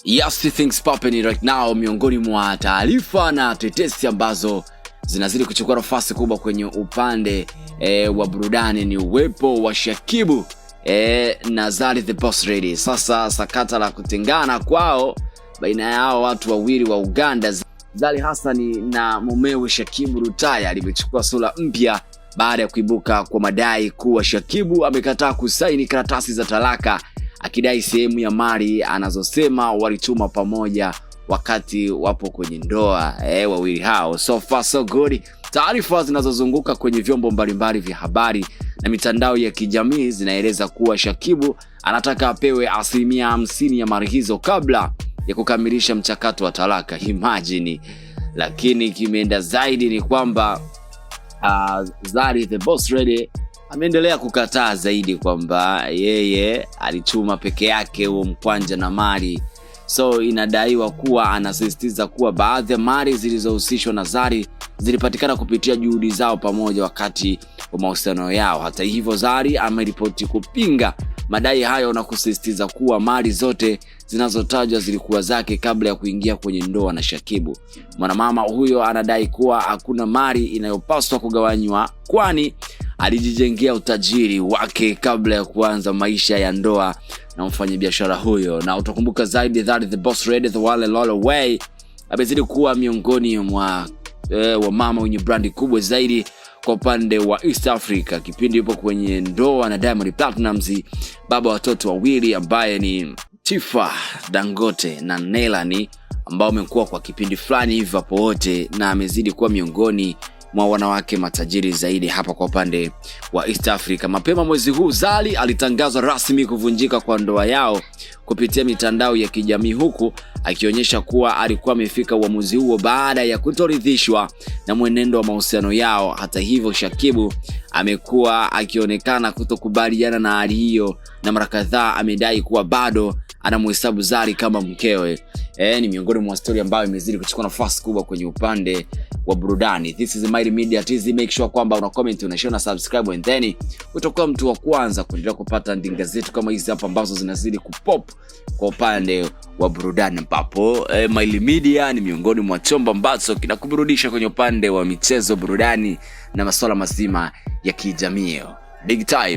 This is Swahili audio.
Yes, things popping right now. Miongoni mwa taarifa na tetesi ambazo zinazidi kuchukua nafasi kubwa kwenye upande wa burudani ni uwepo wa Shakibu na Zari the Boss Lady. Sasa sakata la kutengana kwao baina yao watu wawili wa Uganda, Zari Hassan na mumewe Shakibu Rutaya, limechukua sura mpya baada ya kuibuka kwa madai kuwa Shakibu amekataa kusaini karatasi za talaka, akidai sehemu ya mali anazosema walituma pamoja wakati wapo kwenye ndoa wawili hao. So far so good. Taarifa zinazozunguka kwenye vyombo mbalimbali vya habari na mitandao ya kijamii zinaeleza kuwa Shakibu anataka apewe 50% ya mali hizo kabla ya kukamilisha mchakato wa talaka. Imagine. Lakini kimeenda zaidi ni kwamba Zari the Boss Lady ameendelea kukataa zaidi kwamba yeye alituma peke yake huo mkwanja na mali. So inadaiwa kuwa anasisitiza kuwa baadhi ya mali zilizohusishwa na Zari zilipatikana kupitia juhudi zao pamoja wakati wa mahusiano yao. Hata hivyo, Zari ameripoti kupinga madai hayo na kusisitiza kuwa mali zote zinazotajwa zilikuwa zake kabla ya kuingia kwenye ndoa na Shakibu. Mwanamama huyo anadai kuwa hakuna mali inayopaswa kugawanywa, kwani alijijengea utajiri wake kabla ya kuanza maisha ya ndoa na mfanyabiashara huyo. Na utakumbuka zaidi Zari the Boss Lady, the one and only way, amezidi kuwa miongoni mwa mama wenye brandi kubwa zaidi kwa upande wa East Africa. Kipindi yupo kwenye ndoa na Diamond Platnumz, baba watoto wawili ambaye ni Tifa Dangote na Nelani, ambao wamekuwa kwa kipindi fulani hivi hapo wote, na amezidi kuwa miongoni mwa wanawake matajiri zaidi hapa kwa upande wa East Africa. Mapema mwezi huu Zari alitangaza rasmi kuvunjika kwa ndoa yao kupitia mitandao ya kijamii, huku akionyesha kuwa alikuwa amefika uamuzi huo baada ya kutoridhishwa na mwenendo wa mahusiano yao. Hata hivyo, Shakibu amekuwa akionekana kutokubaliana na hali hiyo, na mara kadhaa amedai kuwa bado anamhesabu Zari kama mkewe. Ni miongoni mwa story ambayo imezidi kuchukua nafasi kubwa kwenye upande wa burudani. This is Mighty Media TZ. Make sure kwamba una comment, una share na subscribe, and then utakuwa mtu wa kwanza kuendelea kupata ndinga zetu kama hizi hapa ambazo zinazidi kupop kwa upande wa burudani, ambapo Mighty Media ni miongoni mwa chombo ambacho kinakuburudisha kwenye upande wa michezo, burudani na masuala mazima ya kijamii. Big time.